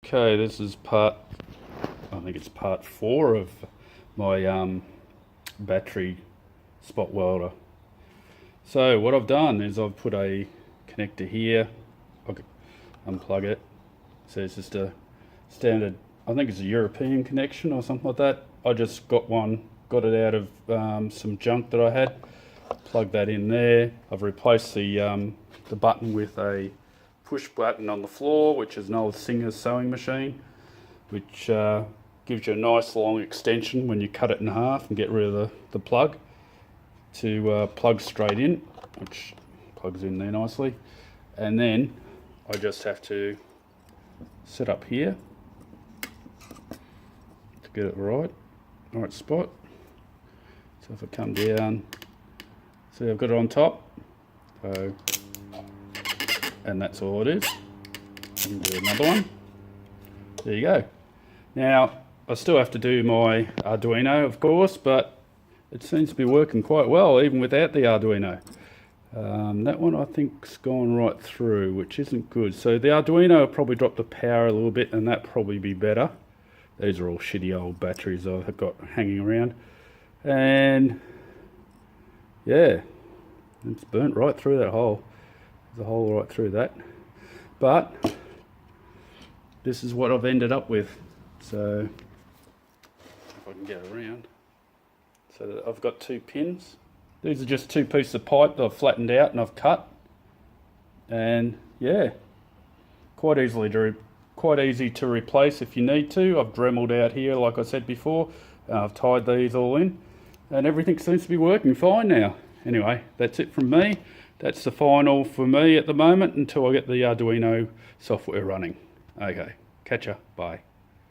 Okay, this is I think it's part 4 of my battery spot welder. So what I've done is I've put a connector here. I'll unplug it. So it's just a standard, I think it's a European connection or something like that. I just got it out of some junk that I had. Plug that in there. I've replaced the button with a push button on the floor, which is an old Singer sewing machine, which gives you a nice long extension when you cut it in half and get rid of the plug to plug straight in, which plugs in there nicely. And then I just have to set up here to get it right spot. So if I come down, see I've got it on top, so, and that's all it is. And do another one. There you go. Now I still have to do my Arduino, of course, but it seems to be working quite well even without the Arduino. That one I think's gone right through, which isn't good. So the Arduino will probably drop the power a little bit, and that probably be better. These are all shitty old batteries I've got hanging around, and yeah, it's burnt right through that hole. There's a hole right through that, but this is what I've ended up with. So if I can get around, so that I've got 2 pins. These are just 2 pieces of pipe that I've flattened out and I've cut, and yeah, quite easy to replace if you need to. I've dremeled out here like I said before. I've tied these all in, and everything seems to be working fine now. Anyway, that's it from me. That's the final for me at the moment until I get the Arduino software running. Okay, catch ya, bye.